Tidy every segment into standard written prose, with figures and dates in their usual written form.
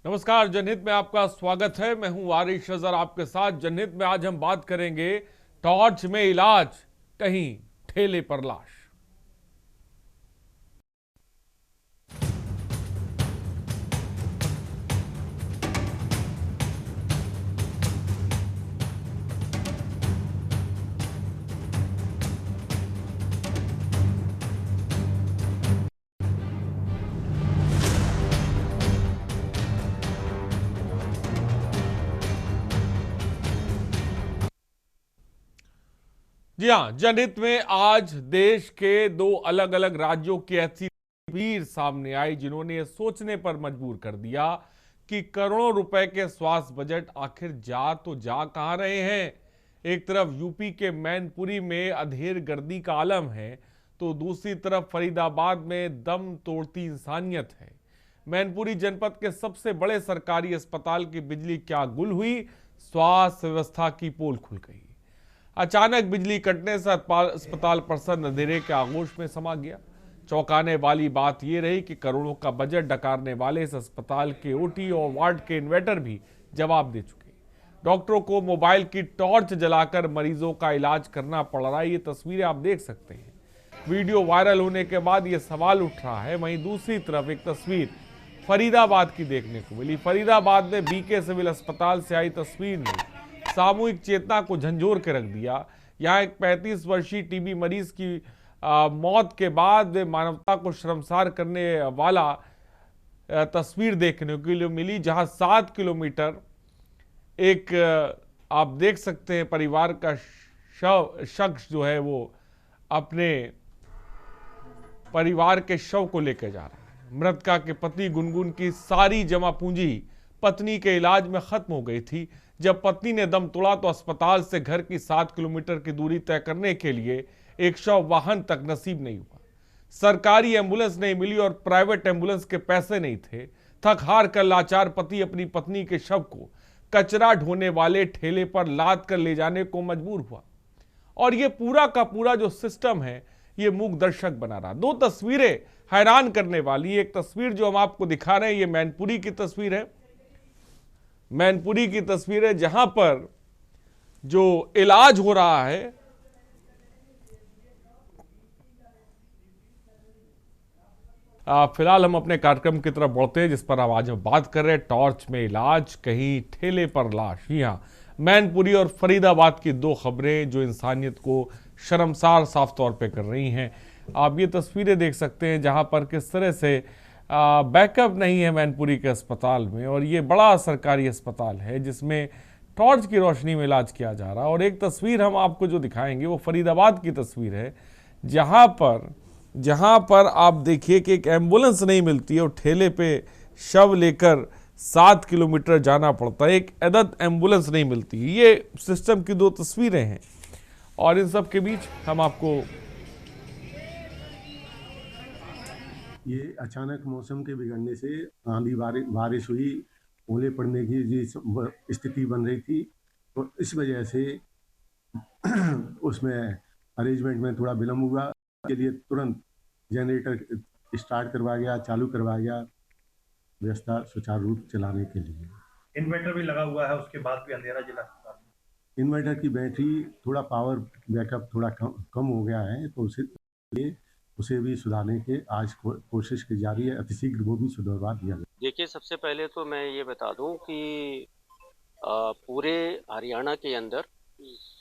नमस्कार, जनहित में आपका स्वागत है। मैं हूं वारिश अजहर आपके साथ। जनहित में आज हम बात करेंगे टॉर्च में इलाज, कहीं ठेले पर लाश। जी हां, जनहित में आज देश के दो अलग अलग राज्यों की ऐसी तस्वीर सामने आई जिन्होंने ये सोचने पर मजबूर कर दिया कि करोड़ों रुपए के स्वास्थ्य बजट आखिर जा कहां रहे हैं। एक तरफ यूपी के मैनपुरी में अधेर गर्दी का आलम है, तो दूसरी तरफ फरीदाबाद में दम तोड़ती इंसानियत है। मैनपुरी जनपद के सबसे बड़े सरकारी अस्पताल की बिजली क्या गुल हुई, स्वास्थ्य व्यवस्था की पोल खुल गई। अचानक बिजली कटने से अस्पताल परिसर अंधेरे के आगोश में समा गया। चौंकाने वाली बात यह रही कि करोड़ों का बजट डकारने वाले इस अस्पताल के ओटी और वार्ड के इन्वर्टर भी जवाब दे चुके। डॉक्टरों को मोबाइल की टॉर्च जलाकर मरीजों का इलाज करना पड़ रहा है। ये तस्वीरें आप देख सकते हैं। वीडियो वायरल होने के बाद ये सवाल उठ रहा है। वहीं दूसरी तरफ एक तस्वीर फरीदाबाद की देखने को मिली। फरीदाबाद में बीके सिविल अस्पताल से आई तस्वीर ने सामूहिक चेतना को झंझोर के रख दिया। यहाँ एक 35 वर्षीय टीबी मरीज की मौत के बाद वे मानवता को शर्मसार करने वाला तस्वीर देखने के लिए मिली, जहां 7 किलोमीटर एक आप देख सकते हैं परिवार का शख्स जो है वो अपने परिवार के शव को लेकर जा रहा है। मृतका के पति गुनगुन की सारी जमा पूंजी पत्नी के इलाज में खत्म हो गई थी। जब पत्नी ने दम तोड़ा तो अस्पताल से घर की 7 किलोमीटर की दूरी तय करने के लिए एक शव वाहन तक नसीब नहीं हुआ। सरकारी एम्बुलेंस नहीं मिली और प्राइवेट एम्बुलेंस के पैसे नहीं थे। थक हार कर लाचार पति अपनी पत्नी के शव को कचरा ढोने वाले ठेले पर लाद कर ले जाने को मजबूर हुआ। और ये पूरा का पूरा जो सिस्टम है ये मूक दर्शक बना रहा। दो तस्वीरें हैरान करने वाली। एक तस्वीर जो हम आपको दिखा रहे हैं ये मैनपुरी की तस्वीर है। मैनपुरी की तस्वीर है जहां पर जो इलाज हो रहा है फिलहाल हम अपने कार्यक्रम की तरफ बढ़ते हैं जिस पर आज हम बात कर रहे हैं टॉर्च में इलाज, कहीं ठेले पर लाश। जी हाँ, मैनपुरी और फरीदाबाद की दो खबरें जो इंसानियत को शर्मसार साफ तौर पे कर रही हैं। आप ये तस्वीरें देख सकते हैं जहां पर किस तरह से बैकअप नहीं है मैनपुरी के अस्पताल में, और ये बड़ा सरकारी अस्पताल है जिसमें टॉर्च की रोशनी में इलाज किया जा रहा है। और एक तस्वीर हम आपको जो दिखाएंगे वो फरीदाबाद की तस्वीर है जहां पर आप देखिए कि एक एम्बुलेंस नहीं मिलती है और ठेले पे शव लेकर 7 किलोमीटर जाना पड़ता है। एक अदद एम्बुलेंस नहीं मिलती। ये सिस्टम की दो तस्वीरें हैं और इन सब के बीच हम आपको ये अचानक मौसम के बिगड़ने से आंधी बारिश हुई, ओले पड़ने की जी स्थिति बन रही थी, तो इस वजह से उसमें अरेंजमेंट में थोड़ा विलम्ब हुआ। के लिए तुरंत जनरेटर स्टार्ट करवाया गया, चालू करवाया गया, व्यवस्था सुचारू रूप चलाने के लिए। इन्वर्टर भी लगा हुआ है, उसके बाद भी अंधेरा जिला अस्पताल में। इन्वर्टर की बैटरी थोड़ा पावर बैकअप थोड़ा कम हो गया है, तो उसे भी सुधारने के आज कोशिश की जा रही है। अतिशीघ्र वो भी सुधरवा दिया जाए। देखिए, सबसे पहले तो मैं ये बता दूं कि पूरे हरियाणा के अंदर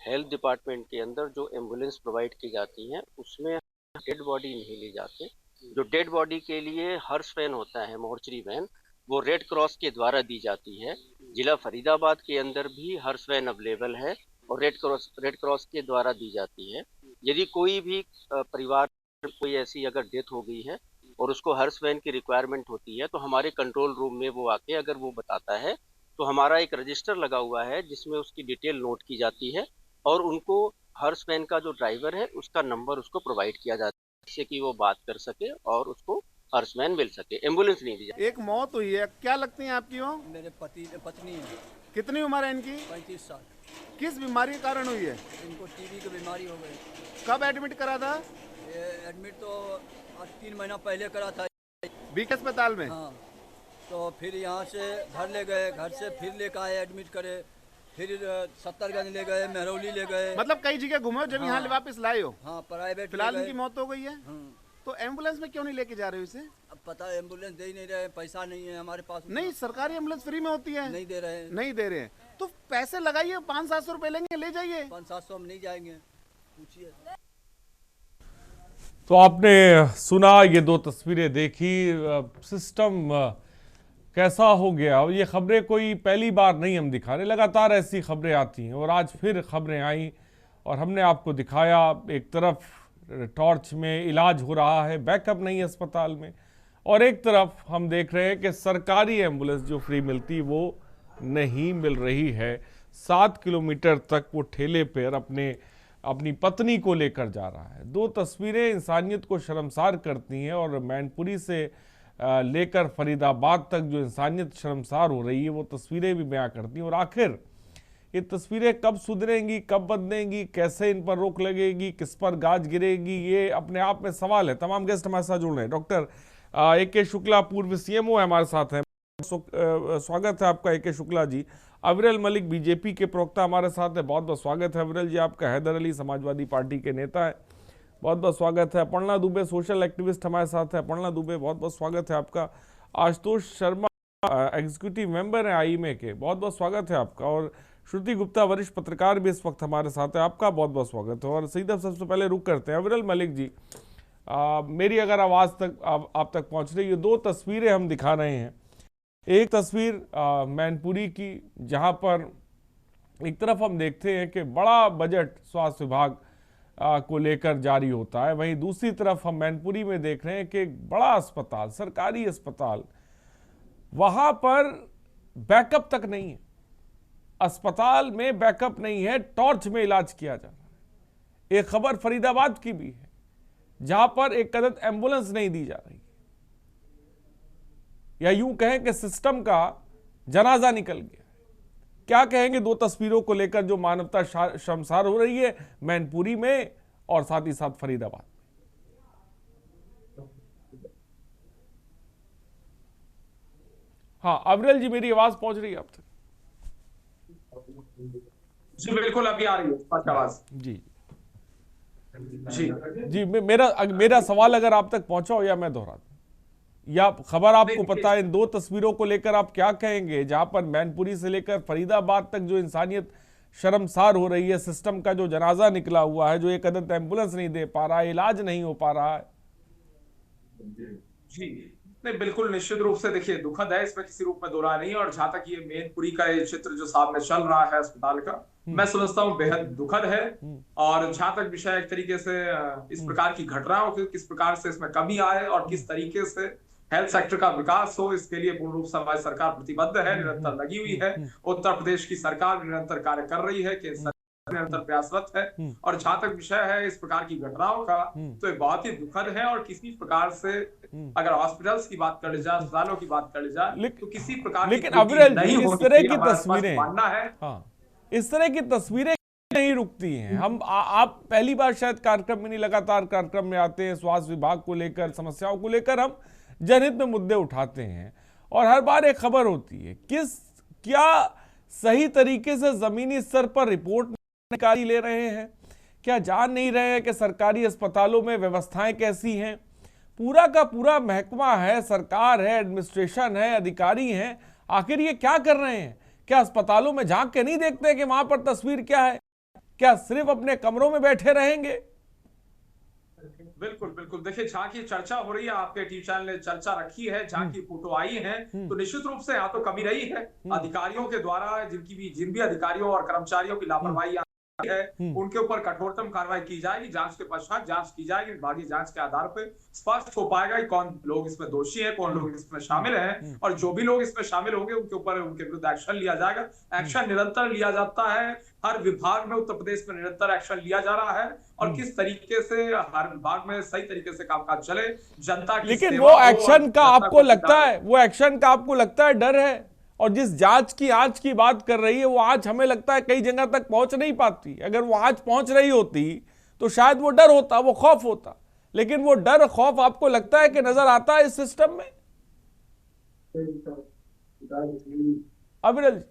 हेल्थ डिपार्टमेंट के अंदर जो एम्बुलेंस प्रोवाइड की जाती हैं उसमें डेड बॉडी नहीं ली जाती। जो डेड बॉडी के लिए हर्ष वैन होता है, मोर्चरी वैन, वो रेड क्रॉस के द्वारा दी जाती है। जिला फरीदाबाद के अंदर भी हर्ष वैन अवेलेबल है और रेड क्रॉस के द्वारा दी जाती है। यदि कोई भी परिवार कोई ऐसी अगर डेथ हो गई है और उसको हर्ष वैन की रिक्वायरमेंट होती है तो हमारे कंट्रोल रूम में वो आके अगर वो बताता है तो हमारा एक रजिस्टर लगा हुआ है जिसमें उसकी डिटेल नोट की जाती है और उनको हर्ष वैन का जो ड्राइवर है उसका नंबर उसको प्रोवाइड किया जाता है जिससे कि वो बात कर सके और उसको हर्ष वैन मिल सके। एम्बुलेंस नहीं दी जाती। एक मौत हुई है, क्या लगती है आपकी वो? मेरे पत्नी है। कितनी उम्र है इनकी? 35 साल। किस बीमारी के कारण हुई है? इनको टीबी की बीमारी हो गई। कब एडमिट करा था? ये एडमिट तो 3 महीना पहले करा था। बीके अस्पताल में? हाँ। तो फिर यहाँ से घर ले गए, घर से फिर लेकर आए, एडमिट करे, फिर 70गंज ले गए, मेहरौली ले गए। मतलब कई जगह घूमे हो जब यहाँ वापस लाए हो? हाँ, प्राइवेट फिलहाल ले इनकी गए। मौत हो गई है, तो एम्बुलेंस में क्यों नहीं लेके जा रहे हो इसे? अब पता है एम्बुलेंस दे ही नहीं रहे, पैसा नहीं है हमारे पास। नहीं, सरकारी एम्बुलेंस फ्री में होती है। नहीं दे रहे हैं। नहीं दे रहे हैं तो पैसे लगाइए, 500-700 रुपए लेंगे, ले जाइए। 500-700 हम नहीं जाएंगे, पूछिए। तो आपने सुना, ये दो तस्वीरें देखी, सिस्टम कैसा हो गया। ये खबरें कोई पहली बार नहीं हम दिखा रहे, लगातार ऐसी खबरें आती हैं और आज फिर खबरें आई और हमने आपको दिखाया। एक तरफ टॉर्च में इलाज हो रहा है, बैकअप नहीं है अस्पताल में, और एक तरफ हम देख रहे हैं कि सरकारी एम्बुलेंस जो फ्री मिलती वो नहीं मिल रही है। 7 किलोमीटर तक वो ठेले पर अपनी पत्नी को लेकर जा रहा है। दो तस्वीरें इंसानियत को शर्मसार करती हैं और मैनपुरी से लेकर फरीदाबाद तक जो इंसानियत शर्मसार हो रही है वो तस्वीरें भी बयां करती हैं। और आखिर ये तस्वीरें कब सुधरेंगी, कब बदलेंगी, कैसे इन पर रोक लगेगी, किस पर गाज गिरेगी, ये अपने आप में सवाल है। तमाम गेस्ट हमारे साथ जुड़ रहे हैं। डॉक्टर AK शुक्ला पूर्व CMO है हमारे साथ हैं, स्वागत है आपका AK शुक्ला जी। अविरल मलिक BJP के प्रवक्ता हमारे साथ है, बहुत बहुत स्वागत है अविरल जी आपका। हैदर अली समाजवादी पार्टी के नेता है, बहुत बहुत स्वागत है। अपर्णा दुबे सोशल एक्टिविस्ट हमारे साथ है, अपर्णा दुबे बहुत बहुत स्वागत है आपका। आशुतोष शर्मा एग्जीक्यूटिव मेंबर हैं IMA के, बहुत बहुत स्वागत है आपका। और श्रुति गुप्ता वरिष्ठ पत्रकार भी इस वक्त हमारे साथ है, आपका बहुत बहुत स्वागत है। और सीधा सबसे पहले रुक करते हैं अविरल मलिक जी, मेरी अगर आवाज़ तक आप तक पहुंच रही है, दो तस्वीरें हम दिखा रहे हैं। एक तस्वीर मैनपुरी की, जहां पर एक तरफ हम देखते हैं कि बड़ा बजट स्वास्थ्य विभाग को लेकर जारी होता है, वहीं दूसरी तरफ हम मैनपुरी में देख रहे हैं कि एक बड़ा अस्पताल, सरकारी अस्पताल, वहां पर बैकअप तक नहीं है। अस्पताल में बैकअप नहीं है, टॉर्च में इलाज किया जा रहा है। एक खबर फरीदाबाद की भी है, जहां पर एक अदद एम्बुलेंस नहीं दी जा रही, या यूं कहें कि सिस्टम का जनाजा निकल गया। क्या कहेंगे दो तस्वीरों को लेकर जो मानवता शर्मसार हो रही है मैनपुरी में और साथ ही साथ फरीदाबाद? हाँ अविरल जी, मेरी आवाज पहुंच रही है आप तक? जी बिल्कुल, अभी आ रही है आवाज। जी जी जी, मेरा सवाल अगर आप तक पहुंचा हो या मैं दोहरा दूं, या खबर आपको पता है, इन दो तस्वीरों को लेकर आप क्या कहेंगे, जहां पर मैनपुरी से लेकर फरीदाबाद तक जो इंसानियत शर्मसार हो रही है, सिस्टम का जो जनाजा निकला हुआ है, जो एक अदद एम्बुलेंस नहीं दे पा रहा है, इलाज नहीं हो पा रहा है? जी नहीं, बिल्कुल निश्चित रूप से देखिए दुखद है, इसमें किसी रूप में दो राय नहीं है। और जहां तक ये मैनपुरी का ये चित्र जो सामने चल रहा है अस्पताल का, मैं समझता हूँ बेहद दुखद है। और जहां तक विषय एक तरीके से इस प्रकार की घटनाओं की किस प्रकार से इसमें कमी आए और किस तरीके से हेल्थ सेक्टर का विकास हो, इसके लिए पूर्ण रूप से हमारी सरकार प्रतिबद्ध है, निरंतर लगी हुई है। उत्तर प्रदेश की सरकार निरंतर कार्य कर रही है, केंद्र सरकार निरंतर प्रयासरत है। और जहां तक विषय है इस प्रकार की घटनाओं का, तो ये बहुत ही दुखद है। और किसी प्रकार से अगर हॉस्पिटल्स की बात कर ली जाए, अस्पतालों की बात कर ली जाए, तो किसी प्रकार लेकिन अविरल जी, इस तरह की तस्वीरें, मानना है इस तरह की तस्वीरें नहीं रुकती हैं। आप पहली बार शायद कार्यक्रम में नहीं, लगातार कार्यक्रम में आते हैं, स्वास्थ्य विभाग को लेकर, समस्याओं को लेकर हम जनहित में मुद्दे उठाते हैं और हर बार एक खबर होती है। क्या सही तरीके से जमीनी स्तर पर रिपोर्ट निकाली ले रहे हैं? क्या जान नहीं रहे हैं कि सरकारी अस्पतालों में व्यवस्थाएं कैसी हैं? पूरा का पूरा महकमा है, सरकार है, एडमिनिस्ट्रेशन है, अधिकारी हैं, आखिर ये क्या कर रहे हैं? क्या अस्पतालों में झांक के नहीं देखते कि वहां पर तस्वीर क्या है? क्या सिर्फ अपने कमरों में बैठे रहेंगे? बिल्कुल बिल्कुल, देखिए जहाँ की चर्चा हो रही है, आपके टीवी चैनल ने चर्चा रखी है, जहाँ की फोटो आई है, तो निश्चित रूप से यहाँ तो कमी रही है अधिकारियों के द्वारा। जिन भी अधिकारियों और कर्मचारियों की लापरवाही है, उनके ऊपर कठोरतम कार्रवाई की जाएगी। जांच के पश्चात जांच की जाएगी, विभागीय जांच के आधार पर स्पष्ट हो पाएगा कि कौन लोग इसमें दोषी हैं, कौन लोग इसमें शामिल हैं। और जो भी लोग इसमें शामिल होंगे उनके ऊपर उनके विरुद्ध एक्शन लिया जाएगा। एक्शन निरंतर लिया जाता है, हर विभाग में उत्तर प्रदेश में निरंतर एक्शन लिया जा रहा है। और किस तरीके से हर विभाग में सही तरीके से कामकाज चले, जनता की लेकिन वो एक्शन का आपको लगता है, वो एक्शन का आपको लगता है डर है? और जिस जांच की आंच की बात कर रही है, वो आंच हमें लगता है कई जगह तक पहुंच नहीं पाती। अगर वो आंच पहुंच रही होती तो शायद वो डर होता, वो खौफ होता। लेकिन वो डर खौफ आपको लगता है कि नजर आता है इस सिस्टम में? अविरल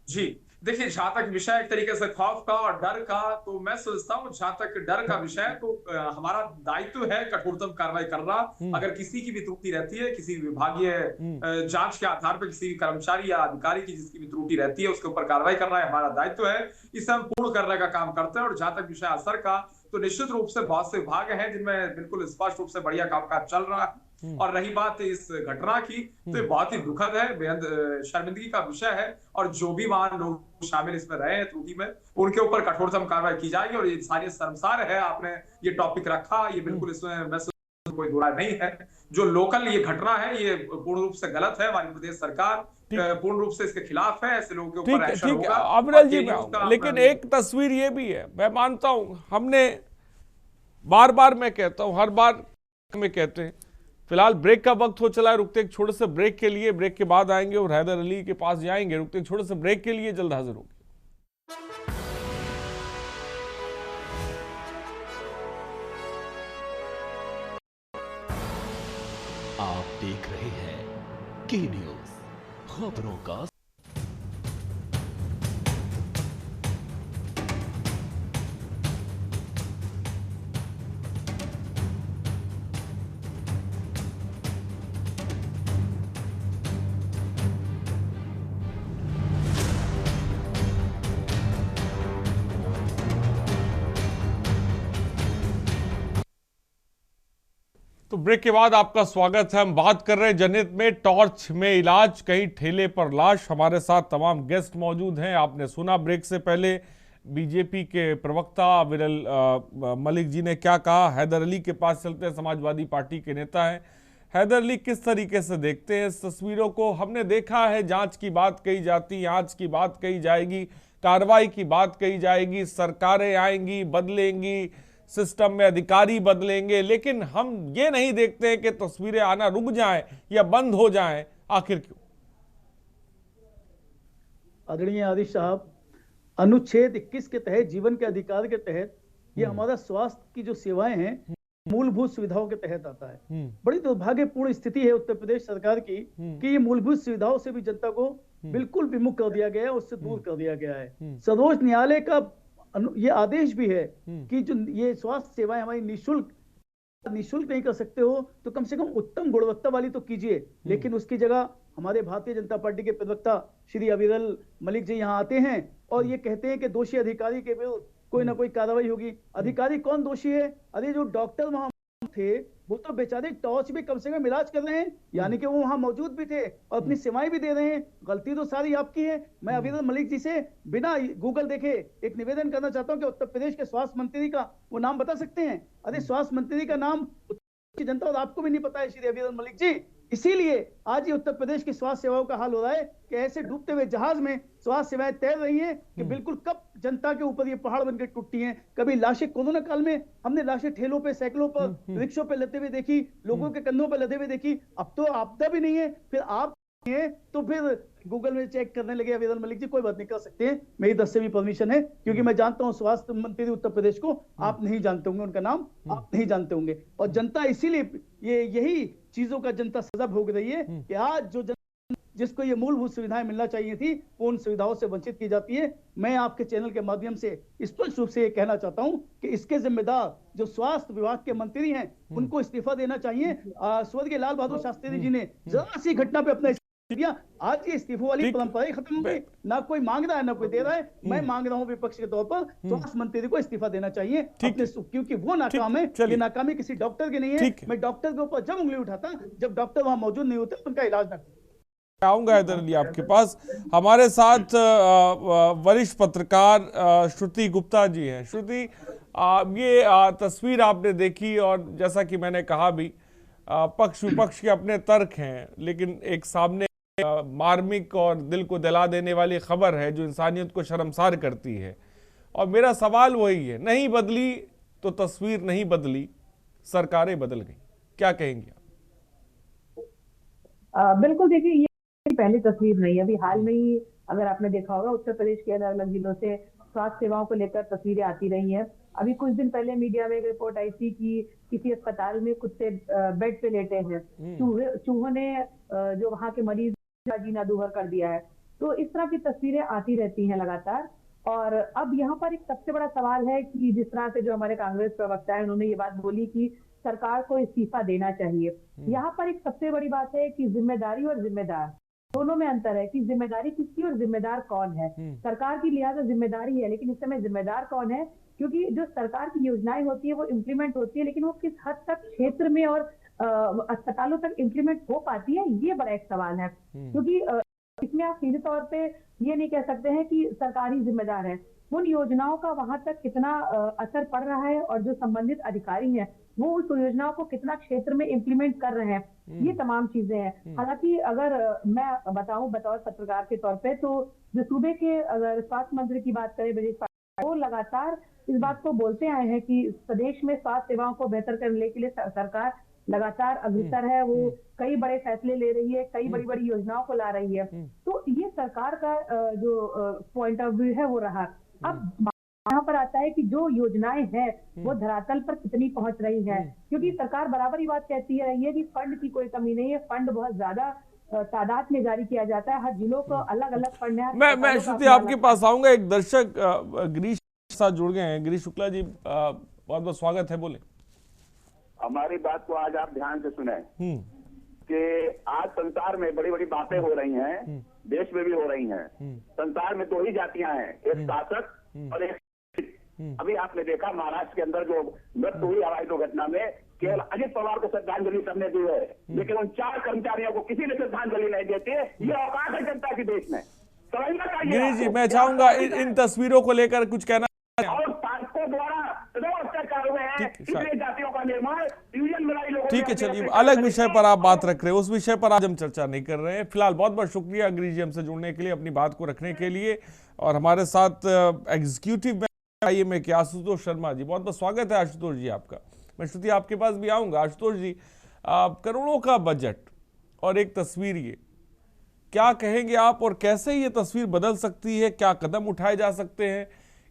जी, देखिए जहां तक विषय एक तरीके से खौफ का और डर का, तो मैं सोचता हूँ जहां तक डर का विषय है, तो हमारा दायित्व है कठोरतम कार्रवाई करना। अगर किसी की भी त्रुटि रहती है, किसी विभागीय जांच के आधार पर किसी भी कर्मचारी या अधिकारी की जिसकी भी त्रुटि रहती है, उसके ऊपर कार्रवाई करना है हमारा दायित्व है। इसे हम पूर्ण करने का काम करते हैं। और जहां तक विषय असर का, तो निश्चित रूप से बहुत से विभाग हैं जिनमें बिल्कुल स्पष्ट रूप से बढ़िया कामकाज चल रहा है। और रही बात इस घटना की, तो ये बहुत ही दुखद है, बेहद शर्मिंदगी का विषय है। और जो भी वहां लोग शामिल इसमें रहे हैं त्रुटि में, उनके ऊपर कठोरतम कार्रवाई की जाएगी। और ये सारी शर्मसार है, आपने ये टॉपिक रखा, ये बिल्कुल इसमें मैं कोई दुरा नहीं है। जो लोकल ये घटना है, ये पूर्ण रूप से गलत है। हमारी प्रदेश सरकार पूर्ण रूप से इसके खिलाफ है। ऐसे लोगों के ऊपर एक्शन ठीक है होगा। अविरल जी, लेकिन एक तस्वीर ये भी है, मैं मानता हूं, हमने बार बार, मैं कहता हूं, हर बार में कहते हैं, फिलहाल ब्रेक का वक्त हो चला है, रुकते एक छोटे से ब्रेक के लिए, ब्रेक के बाद आएंगे और हैदर अली के पास जाएंगे। रुकते एक छोटे से ब्रेक के लिए, जल्द हाजिर होंगे। आप देख रहे हैं के न्यूज, खबरों का। तो ब्रेक के बाद आपका स्वागत है। हम बात कर रहे हैं जनहित में टॉर्च में इलाज, कहीं ठेले पर लाश। हमारे साथ तमाम गेस्ट मौजूद हैं। आपने सुना ब्रेक से पहले बीजेपी के प्रवक्ता अविरल मलिक जी ने क्या कहा। हैदर अली के पास चलते हैं, समाजवादी पार्टी के नेता हैं। हैदर अली, किस तरीके से देखते हैं इस तस्वीरों को? हमने देखा है, जांच की बात कही जाती, जांच की बात कही जाएगी, कार्रवाई की बात कही जाएगी, सरकारें आएंगी, बदलेंगी, सिस्टम में अधिकारी बदलेंगे, लेकिन हम ये नहीं देखते हैं कि तस्वीरें आना रुक जाएं या बंद हो जाएं। आखिर क्यों? आदरणीय आदिश साहब, अनुच्छेद 21 के तहत, जीवन के अधिकार के तहत, ये हमारा स्वास्थ्य की जो सेवाएं हैं, मूलभूत सुविधाओं के तहत आता है। बड़ी दुर्भाग्यपूर्ण स्थिति है उत्तर प्रदेश सरकार की कि ये मूलभूत सुविधाओं से भी जनता को बिल्कुल विमुख कर दिया गया है, उससे दूर कर दिया गया है। सर्वोच्च न्यायालय का ये आदेश भी है कि जो ये स्वास्थ्य सेवाएं हमारी निःशुल्क नहीं कर सकते हो, तो कम से कम उत्तम गुणवत्ता वाली तो कीजिए। लेकिन उसकी जगह हमारे भारतीय जनता पार्टी के प्रवक्ता श्री अविरल मलिक जी यहाँ आते हैं और ये कहते हैं कि दोषी अधिकारी के विरुद्ध कोई ना कोई कार्रवाई होगी। अधिकारी कौन दोषी है? अरे जो डॉक्टर वहां थे, वो तो बेचारे टॉर्च में कम से कम इलाज कर रहे हैं, यानी कि वो वहां मौजूद भी थे और अपनी सेवाएं भी दे रहे हैं। गलती तो सारी आपकी है। मैं अविरल मलिक जी से बिना गूगल देखे एक निवेदन करना चाहता हूं कि उत्तर प्रदेश के स्वास्थ्य मंत्री का वो नाम बता सकते हैं? अरे स्वास्थ्य मंत्री का नाम की जनता और आपको भी नहीं पता है श्री अविरल मलिक जी। इसीलिए आज ये उत्तर प्रदेश की स्वास्थ्य सेवाओं का हाल हो रहा है कि ऐसे डूबते हुए जहाज में स्वास्थ्य सेवाएं तैर रही हैं कि बिल्कुल कब जनता के ऊपर ये पहाड़ बनकर टूटती हैं। कभी लाशें, कोरोना काल में हमने लाशें ठेलों पे, साइकिलों पर, रिक्शों पे लदे हुए देखी, लोगों के कंधों पे लदे हुए देखी। अब तो आपदा भी नहीं है, फिर आप है तो फिर गूगल में चेक करने लगे अविरल मलिक जी। कोई बात नहीं, कर सकते हैं, मेरी 10 से भी परमिशन है, क्योंकि मैं जानता हूं स्वास्थ्य मंत्री उत्तर प्रदेश को आप नहीं जानते होंगे, उनका नाम आप नहीं जानते होंगे। और जनता इसीलिए यही चीजों का जनता सजा भोग रही है कि आज जो जिसको ये मूलभूत सुविधाएं मिलना चाहिए थी, वो उन सुविधाओं से वंचित की जाती है। मैं आपके चैनल के माध्यम से स्पष्ट रूप से ये कहना चाहता हूं कि इसके जिम्मेदार जो स्वास्थ्य विभाग के मंत्री हैं, उनको इस्तीफा देना चाहिए। स्वर्गीय लाल बहादुर शास्त्री जी ने जरा सी घटना पे अपना दिया, आज ये इस्तीफों वाली परंपरा ही खत्म हो गई। ना कोई मांग रहा है, ना कोई दे रहा है। मैं मांग रहा हूं विपक्ष के तौर पर, स्वास्थ्य मंत्री को इस्तीफा देना चाहिए अपने, क्योंकि वो नाकाम है। ये नाकामी किसी डॉक्टर की नहीं है। मैं डॉक्टर के ऊपर जब उंगली उठाता, जब डॉक्टर वहां मौजूद नहीं होते, उनका इलाज ना करूं। आऊंगा हैदर अली आपके पास। हमारे साथ वरिष्ठ पत्रकार श्रुति गुप्ता जी हैं। श्रुति, ये तस्वीर आपने देखी और जैसा कि मैंने कहा भी, पक्ष विपक्ष के अपने तर्क हैं, लेकिन एक सामने मार्मिक और दिल को दहला देने वाली खबर है जो इंसानियत को शर्मसार करती है। और मेरा सवाल वही है, नहीं बदली तो तस्वीर नहीं बदली, सरकारें बदल गई, क्या कहेंगे आप? बिल्कुल, देखिए ये पहली तस्वीर नहीं है। अभी हाल में ही अगर आपने देखा होगा, उत्तर प्रदेश के अलग अलग जिलों से स्वास्थ्य सेवाओं को लेकर तस्वीरें आती रही हैं। अभी कुछ दिन पहले मीडिया में एक रिपोर्ट आई थी कि किसी अस्पताल में कुत्ते बेड पे लेटे हैं, चूहों ने जो वहाँ के मरीज का जीना दूभर कर दिया है। तो इस तरह की तस्वीरें आती रहती हैं लगातार। और अब यहाँ पर एक सबसे बड़ा सवाल है कि जिस तरह से जो हमारे कांग्रेस प्रवक्ता है उन्होंने ये बात बोली कि सरकार को इस्तीफा देना चाहिए। यहाँ पर एक सबसे बड़ी बात है कि जिम्मेदारी और जिम्मेदार दोनों में अंतर है कि जिम्मेदारी किसकी और जिम्मेदार कौन है। सरकार की लिहाजा जिम्मेदारी है, लेकिन इस समय जिम्मेदार कौन है? क्योंकि जो सरकार की योजनाएं होती है वो इम्प्लीमेंट होती है, लेकिन वो किस हद तक क्षेत्र में और अस्पतालों तक इम्प्लीमेंट हो पाती है, ये बड़ा एक सवाल है। क्योंकि इसमें आप सीधे तौर पे ये नहीं कह सकते हैं कि सरकार ही जिम्मेदार है। उन योजनाओं का वहां तक कितना असर पड़ रहा है और जो संबंधित अधिकारी हैं वो उस योजनाओं को कितना क्षेत्र में इम्प्लीमेंट कर रहे हैं, ये तमाम चीजें हैं। हालांकि अगर मैं बताऊं बतौर पत्रकार के तौर पे, तो जो सूबे के अगर स्वास्थ्य मंत्री की बात करें ब्रजेश पाठक, वो लगातार इस बात को बोलते आए हैं कि प्रदेश में स्वास्थ्य सेवाओं को बेहतर करने के लिए सरकार लगातार अग्रसर है। वो कई बड़े फैसले ले रही है, कई बड़ी बड़ी योजनाओं को ला रही है। तो ये सरकार का जो पॉइंट ऑफ व्यू है वो रहा। अब यहाँ पर आता है कि जो योजनाएं हैं वो धरातल पर कितनी पहुंच रही है, क्योंकि सरकार बराबर ही बात कहती है रही है कि फंड की कोई कमी नहीं है। फंड बहुत ज्यादा तादाद में जारी किया जाता है, हर जिलों को अलग अलग फंड है। मैं श्रुति आपके पास आऊंगा। एक दर्शक गिरीश साथ जुड़ गए हैं। गिरीश शुक्ला जी, बहुत बहुत स्वागत है, बोले। हमारी बात को आज आप ध्यान से सुने कि आज संसार में बड़ी बड़ी बातें हो रही हैं, देश में भी हो रही हैं। संसार में दो ही जातियां हैं, एक शासक और एक। अभी आपने देखा महाराष्ट्र के अंदर जो मृत्यु हुई हवाई दुर्घटना में, केवल अजित पवार को श्रद्धांजलि सबने दी है, लेकिन उन 4 कर्मचारियों को किसी ने श्रद्धांजलि नहीं देती है। ये औकात है जनता की देश में, समझना चाहिए। गिरीश जी, मैं चाहूंगा इन तस्वीरों को लेकर कुछ कहना। और शासकों द्वारा अत्याचार हुए हैं, इसलिए जातियों का निर्माण लोगों। ठीक है, चलिए अलग विषय पर आप बात रख रहे हैं, उस विषय पर आज हम चर्चा नहीं कर रहे हैं। फिलहाल बहुत बहुत शुक्रिया गिरीश जी हमसे जुड़ने के लिए, अपनी बात को रखने के लिए। और हमारे साथ एग्जीक्यूटिव में क्या आशुतोष शर्मा जी, बहुत बहुत स्वागत है आशुतोष जी आपका। मैं श्रुति आपके पास भी आऊंगा। आशुतोष जी, करोड़ों का बजट और एक तस्वीर, ये क्या कहेंगे आप और कैसे ये तस्वीर बदल सकती है? क्या कदम उठाए जा सकते हैं?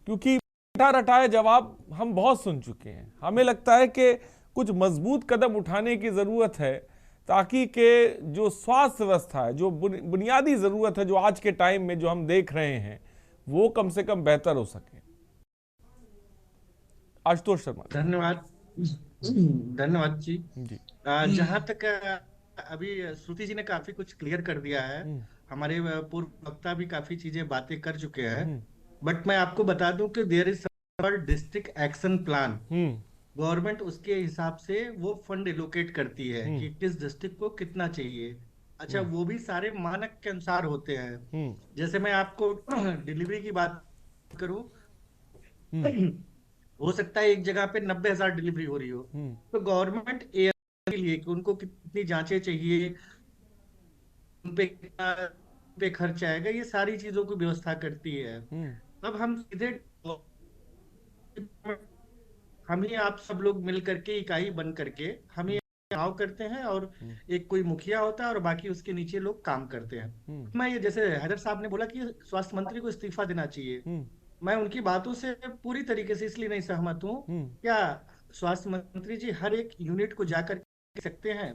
क्योंकि रटाए जवाब हम बहुत सुन चुके हैं। हमें लगता है कि कुछ मजबूत कदम उठाने की जरूरत है ताकि के जो स्वास्थ्य व्यवस्था है, जो बुनियादी जरूरत है, जो आज के टाइम में जो हम देख रहे हैं, वो कम से कम बेहतर हो सके। आशुतोष शर्मा। धन्यवाद जी। जहां तक अभी श्रुति जी ने काफी कुछ क्लियर कर दिया है, हमारे पूर्व वक्ता भी काफी चीजें बातें कर चुके हैं, बट मैं आपको बता दूं कि there is district action plan. Government उसके हिसाब से वो फंड एलोकेट करती है कि किस डिस्ट्रिक्ट को कितना चाहिए। अच्छा, वो भी सारे मानक के अनुसार होते हैं। जैसे मैं आपको डिलीवरी की बात करूं, हो सकता है एक जगह पे 90,000 डिलीवरी हो रही हो, तो गवर्नमेंट के लिए कि उनको कितनी जांचें चाहिए, उन पे खर्च आएगा, ये सारी चीजों की व्यवस्था करती है। अब हम सीधे हम ही आप सब लोग मिल करके इकाई बन करके हम ही चुनाव करते हैं, और एक कोई मुखिया होता है और बाकी उसके नीचे लोग काम करते हैं। मैं ये जैसे हैदर साहब ने बोला कि स्वास्थ्य मंत्री को इस्तीफा देना चाहिए, मैं उनकी बातों से पूरी तरीके से इसलिए नहीं सहमत हूँ। क्या स्वास्थ्य मंत्री जी हर एक यूनिट को जाकर सकते हैं,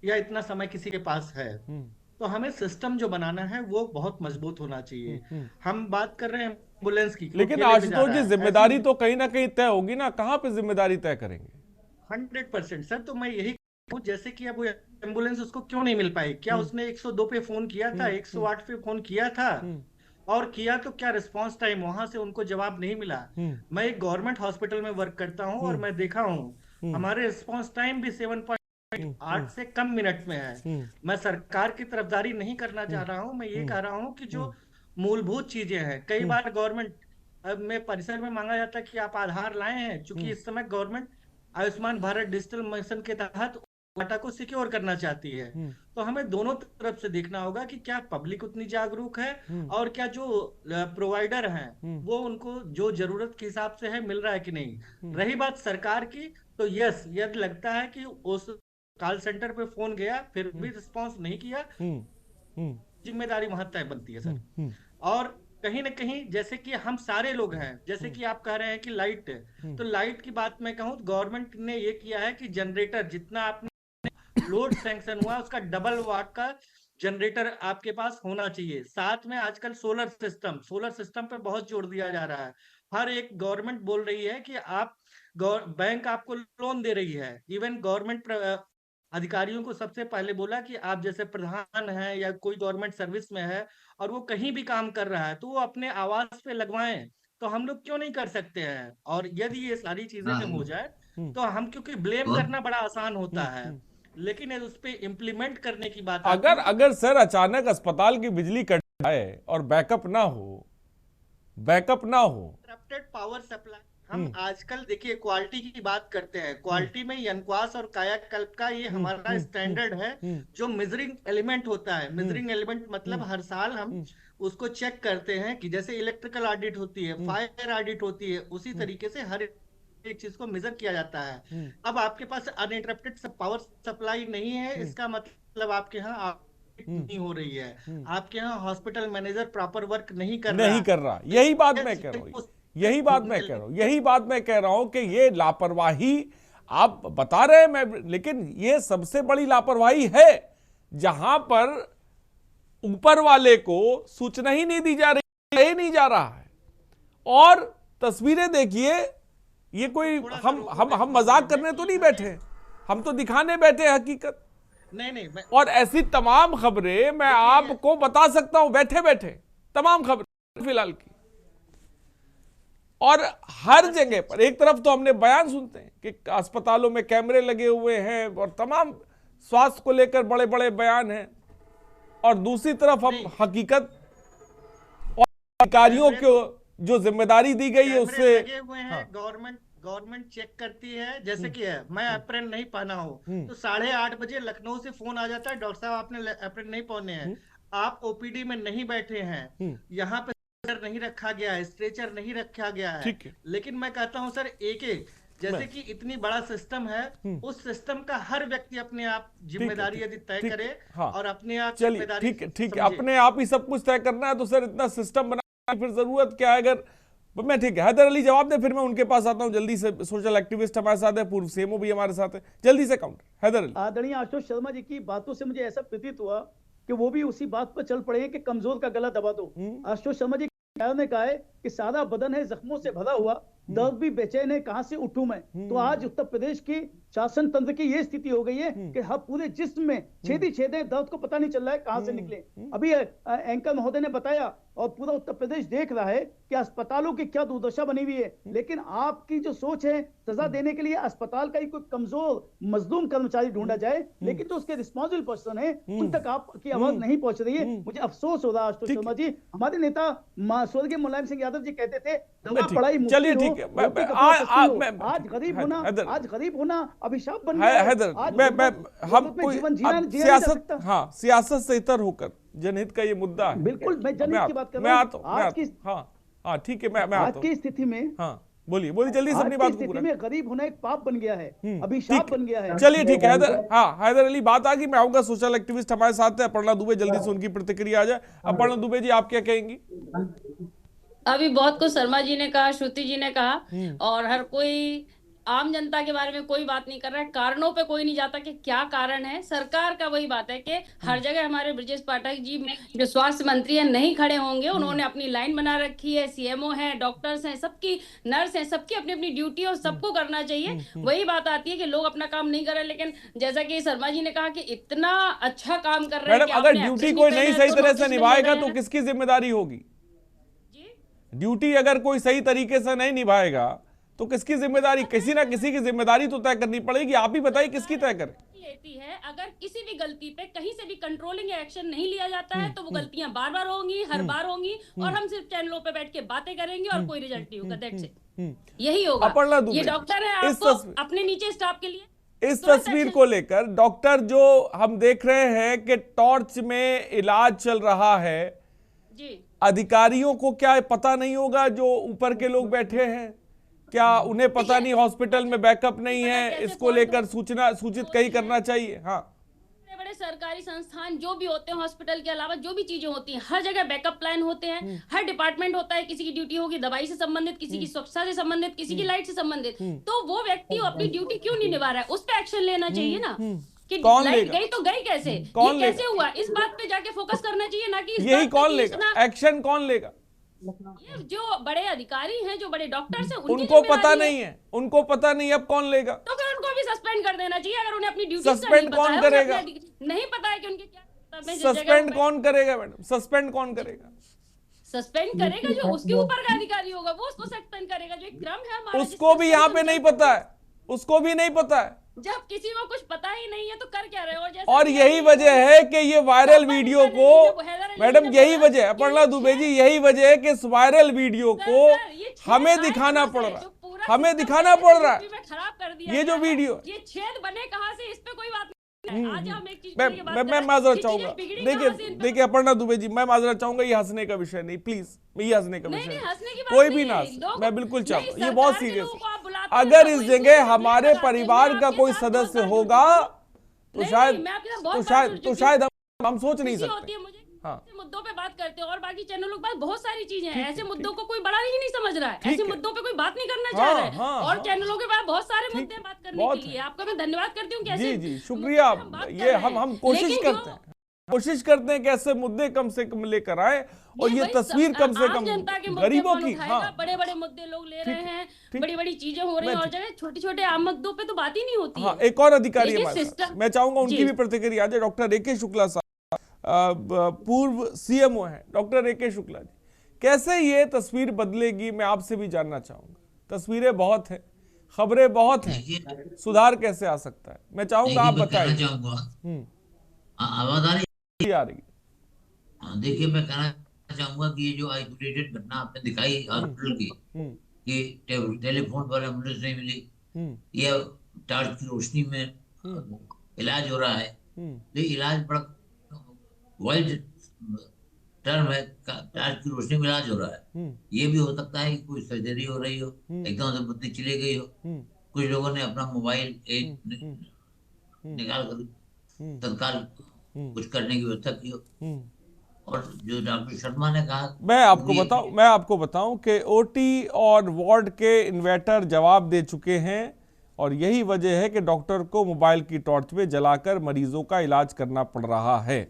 या इतना समय किसी के पास है? तो हमें सिस्टम जो बनाना है वो बहुत मजबूत होना चाहिए। हम बात कर रहे हैं एम्बुलेंस की, लेकिन आशुतोष जी जिम्मेदारी तो कहीं ना कहीं तय होगी ना, कहाँ पे जिम्मेदारी तय करेंगे? 100% सर, तो मैं यही कहूँ, जैसे कि अब एम्बुलेंस उसको क्यों नहीं मिल पाई? क्या उसने 102 पे फोन किया था, 108 पे फोन किया था, और किया तो क्या रिस्पांस टाइम वहां से उनको जवाब नहीं मिला? मैं एक गवर्नमेंट हॉस्पिटल में वर्क करता हूँ और मैं देखा हूँ हमारे रिस्पांस टाइम भी 7.8 से कम मिनट में है। मैं सरकार की तरफदारी नहीं करना चाह रहा हूँ, मैं ये कह रहा हूँ कि जो मूलभूत चीजें हैं, कई बार गवर्नमेंट में परिसर में मांगा जाता है कि आप आधार लाए हैं, चूंकि इस समय government Ayushman Bharat digital mission के तहत डाटा को सिक्योर करना चाहती है। तो हमें दोनों तरफ से देखना होगा कि क्या पब्लिक उतनी जागरूक है और क्या जो प्रोवाइडर हैं वो उनको जो जरूरत के हिसाब से है मिल रहा है कि नहीं। रही बात सरकार की, तो यस, यदि लगता है कि उस कॉल सेंटर पे फोन गया फिर भी रिस्पांस नहीं किया, जिम्मेदारी वहां तय बनती है सर। और कहीं ना कहीं जैसे कि हम सारे लोग हैं, जैसे कि आप कह रहे हैं कि लाइट, तो लाइट की बात मैं कहूँ, गवर्नमेंट ने ये किया है कि जनरेटर जितना आपने लोड सैंक्शन हुआ उसका डबल वाट का जनरेटर आपके पास होना चाहिए। साथ में आजकल सोलर सिस्टम पे बहुत जोर दिया जा रहा है। हर एक गवर्नमेंट बोल रही है कि आप बैंक आपको लोन दे रही है। इवन गवर्नमेंट अधिकारियों को सबसे पहले बोला कि आप जैसे प्रधान हैं या कोई गवर्नमेंट सर्विस में है और वो कहीं भी काम कर रहा है तो वो अपने आवास पे लगवाएं। तो हम लोग क्यों नहीं कर सकते हैं? और यदि ये सारी चीजें जब हो जाए तो हम, क्योंकि ब्लेम करना बड़ा आसान होता है, लेकिन उस पे इम्प्लीमेंट करने की बात अगर सर अचानक अस्पताल की बिजली कट जाए और बैकअप ना हो इंटरप्टेड पावर सप्लाई, हम आजकल देखिए क्वालिटी की बात करते हैं, क्वालिटी में यनक्वास और कायाकल्प का ये हमारा स्टैंडर्ड है। जो मेजरिंग एलिमेंट होता है, मेजरिंग एलिमेंट मतलब हर साल हम उसको चेक करते हैं कि जैसे इलेक्ट्रिकल ऑडिट होती है, फायर ऑडिट होती है, उसी तरीके से हर एक चीज को मेजर किया जाता है। अब आपके पास अनइंटरप्टेड पावर सप्लाई नहीं है, इसका मतलब आपके यहाँ नहीं हो रही है, आपके यहाँ हॉस्पिटल मैनेजर प्रॉपर वर्क नहीं कर रहा। यही बात मैं कह रहा हूं कि ये लापरवाही आप बता रहे हैं, लेकिन ये सबसे बड़ी लापरवाही है जहां पर ऊपर वाले को सूचना ही नहीं दी जा रही, नहीं जा रहा है। और तस्वीरें देखिए, ये कोई हम मजाक करने तो नहीं बैठे, हम तो दिखाने बैठे हैं हकीकत। नहीं और ऐसी तमाम खबरें मैं आपको बता सकता हूं बैठे बैठे, तमाम खबरें फिलहाल की। और हर जगह पर एक तरफ तो हमने बयान सुनते हैं कि अस्पतालों में कैमरे लगे हुए हैं और तमाम स्वास्थ्य को लेकर बड़े बड़े बयान हैं, और दूसरी तरफ हम हकीकत और अधिकारियों को जो जिम्मेदारी दी गई है उससे गवर्नमेंट चेक करती है। जैसे कि है, मैं अप्रैन नहीं पहना हूँ तो 8:30 बजे लखनऊ से फोन आ जाता है, डॉक्टर साहब आपने अप्रैन नहीं पहने हैं, आप ओपीडी में नहीं बैठे हैं, यहाँ पे नहीं रखा गया है, स्ट्रेचर नहीं रखा गया है। लेकिन मैं कहता हूँ सर, एक जैसे कि इतनी बड़ा सिस्टम है, उस सिस्टम का हर व्यक्ति अपने आप जिम्मेदारी यदि तय करे और अपने आप जिम्मेदारी, ठीक है, अपने आप ही सब कुछ तय करना है तो सर इतना सिस्टम बनाने की फिर जरूरत क्या है? अगर मैं ठीक है, हैदर अली जवाब दे, फिर मैं उनके पास आता हूं जल्दी से। सोशल एक्टिविस्ट हमारे साथ है, पूर्व सीएमओ भी हमारे साथ है, जल्दी से काउंटर हैदर अली। आदरणीय आशुतोष शर्मा जी की बातों से मुझे ऐसा प्रतीत हुआ कि वो भी उसी बात पर चल पड़े हैं कि कमजोर का गला दबा दो। आशुतोष शर्मा जी ने कहा है कि सारा बदन है जख्मों से भरा हुआ, दर्द भी बेचैन है, कहां से उठूं मैं। तो आज उत्तर प्रदेश की शासन तंत्र की ये स्थिति हो गई है कि हर पूरे जिस्म में छेद है, दर्द को पता नहीं चल रहा है कहां से निकले। अभी एंकर महोदय ने बताया और पूरा उत्तर प्रदेश देख रहा है कि अस्पतालों की क्या दुर्दशा बनी हुई है। लेकिन आपकी जो सोच है, सजा देने के लिए अस्पताल का ही कोई कमजोर मजलूम कर्मचारी ढूंढा जाए, लेकिन जो उसके रिस्पॉन्सिबल पर्सन है उन तक आपकी आवाज नहीं पहुंच रही है। मुझे अफसोस हो रहा है आशुतोष शर्मा जी। हमारे नेता स्वर्गीय मुलायम सिंह यादव जी कहते थे, चलिए ठीक है, आज गरीब होना अभिशाप बन गया है। हम सियासत से इतर होकर जनहित का ये मुद्दा है। बिल्कुल, मैं जनहित की बात कर रहा हूं। हाँ ठीक है, मैं आज की स्थिति में, हाँ बोलिए जल्दी से अपनी बात को पूरा। में गरीब होना एक पाप बन गया है, अभिशाप बन गया है। चलिए ठीक है हैदर अली बात आ गई, मैं आऊंगा। सोशल एक्टिविस्ट हमारे साथ है अपर्णा दुबे, जल्दी से उनकी प्रतिक्रिया आ जाए। अपर्णा दुबे जी, आप क्या कहेंगी? अभी बहुत कुछ शर्मा जी ने कहा, श्रुति जी ने कहा, और हर कोई आम जनता के बारे में कोई बात नहीं कर रहा है, कारणों पे कोई नहीं जाता कि क्या कारण है। सरकार का वही बात है कि हर जगह हमारे ब्रजेश पाठक जी जो स्वास्थ्य मंत्री हैं नहीं खड़े होंगे, उन्होंने अपनी लाइन बना रखी है, सीएमओ है, डॉक्टर्स हैं, सबकी नर्स हैं, सबकी अपनी अपनी ड्यूटी और सबको करना चाहिए। वही बात आती है कि लोग अपना काम नहीं कर रहे। लेकिन जैसा कि शर्मा जी ने कहा कि इतना अच्छा काम कर रहे हैं, अगर ड्यूटी कोई नहीं सही तरह से निभाएगा तो किसकी जिम्मेदारी होगी? ड्यूटी अगर कोई सही तरीके से नहीं निभाएगा तो किसकी जिम्मेदारी? किसी ना किसी की जिम्मेदारी तो तय करनी पड़ेगी। आप ही बताइए किसकी तय करें? लेती है, अगर किसी भी गलती पे कहीं से भी कंट्रोलिंग एक्शन नहीं लिया जाता है तो वो गलतियां बार बार होंगी, हर बार होंगी, और हम सिर्फ चैनलों पे बैठ के बातें करेंगे और कोई रिजल्ट नहीं होगा। दैट्स इट, यही होगा। ये डॉक्टर है, आपको अपने नीचे स्टाफ के लिए इस तस्वीर को लेकर डॉक्टर जो हम देख रहे हैं कि टॉर्च में इलाज चल रहा है जी, अधिकारियों को क्या पता नहीं होगा जो ऊपर के लोग बैठे हैं? क्या उन्हें पता नहीं हॉस्पिटल में बैकअप नहीं है? इसको लेकर सूचित कहीं करना चाहिए। हाँ, बड़े सरकारी संस्थान जो भी होते हैं, हॉस्पिटल के अलावा जो भी चीजें होती हैं, हर जगह बैकअप प्लान होते हैं, हर डिपार्टमेंट होता है। किसी की ड्यूटी होगी दवाई से संबंधित, किसी की स्वच्छता से संबंधित, किसी की लाइट से संबंधित, तो वो व्यक्ति अपनी ड्यूटी क्यों नहीं निभा रहा है, उस पर एक्शन लेना चाहिए ना। कि कौन लाइट लेगा? गई तो गई कैसे, कौन ये लेगा? कैसे हुआ, इस बात पे जाके फोकस करना चाहिए, ना कि इस यही बात पे कौन कि लेगा? इतना- एक्शन कौन लेगा? ये जो बड़े अधिकारी हैं, जो बड़े डॉक्टर्स हैं, उनकी उनको पता जिम्मेदारी नहीं है, उनको पता नहीं, अब कौन लेगा? तो फिर उनको भी सस्पेंड कर देना चाहिए, अगर उन्हें अपनी ड्यूटी सस्पेंड कौन करेगा? नहीं पता है कि उनके क्या कर्तव्य हैं, जिस जगह सस्पेंड पे- कौन करेगा मैडम? सस्पेंड कौन करेगा? सस्पेंड करेगा जो उसके ऊपर का अधिकारी होगा, वो उसको सस्पेंड करेगा। जो एक क्रम है हमारा, उसको भी यहाँ पे नहीं पता है, उसको भी नहीं पता है। जब किसी को कुछ पता ही नहीं है तो कर क्या रहे हो? जैसे और यही वजह है कि ये वायरल वीडियो को, मैडम यही वजह है, अपर्णा दुबे जी, यही वजह है कि इस वायरल वीडियो को हमें दिखाना पड़ रहा है, हमें दिखाना पड़ रहा है। खराब कर दिया ये जो वीडियो, ये छेद बने कहाँ से, इस पे कोई बात नहीं है। आज हम एक चीज मैं माजरत चाहूंगा, देखिए अपर्णा दुबे जी, मैं माजरत चाहूंगा, ये हंसने का विषय नहीं, प्लीज, ये हंसने का विषय नहीं, कोई भी ना हंसे, मैं बिल्कुल चाहूंगा, ये बहुत सीरियस है। अगर इस जगह हमारे परिवार का कोई सदस्य होगा तो शायद हम सोच नहीं सकते। हाँ, मुद्दों पे बात करते हैं और बाकी चैनलों के पास बहुत सारी चीजें हैं। ऐसे मुद्दों को कोई बड़ा ही नहीं समझ रहा है, ऐसे मुद्दों पे कोई बात नहीं करना चाह रहा है, और चैनलों के पास बहुत सारे मुद्दे हैं बात करने के लिए। आपका मैं धन्यवाद करती हूँ। जी जी, शुक्रिया। ये हम कोशिश करते हैं, कि ऐसे मुद्दे कम से कम लेकर आए, और ये तस्वीर कम से कम गरीबों की, हाँ, बड़े बड़े मुद्दे लोग ले रहे हैं, बड़ी बड़ी चीजें हो रही हैं, और जगह छोटे छोटे आम मुद्दों पे तो बात ही नहीं होती। हाँ, एक और अधिकारी हमारे साथ, मैं चाहूंगा उनकी भी प्रतिक्रिया आज। डॉक्टर ए के शुक्ला साहब, पूर्व सीएमओ है। डॉक्टर ए के शुक्ला जी, कैसे ये तस्वीर बदलेगी, मैं आपसे भी जानना चाहूंगा। तस्वीरें बहुत हैं, खबरें बहुत हैं, सुधार कैसे आ सकता है, मैं चाहूंगा आप बताइए। आवाज आ रही है? देखिए, मैं कहना चाहूंगा कि ये जो आइसोलेटेड घटना आपने दिखाई हॉस्पिटल की, कि टेलीफोन पर एम्बुलेंस नहीं मिली या टार्च की रोशनी में इलाज हो रहा है, तो इलाज बड़ा वाइड टर्म है, टार्च की रोशनी में इलाज हो रहा है। ये भी हो सकता है कि कोई सर्जरी हो रही हो, एकदम से बत्ती चली गई हो, कुछ लोगों ने अपना मोबाइल निकाल कर तत्काल कुछ करने की व्यवस्था की हो। और जो डॉक्टर शर्मा ने कहा, मैं आपको बताऊं कि ओटी और वार्ड के इन्वर्टर जवाब दे चुके हैं, और यही वजह है कि डॉक्टर को मोबाइल की टॉर्च में जलाकर मरीजों का इलाज करना पड़ रहा है।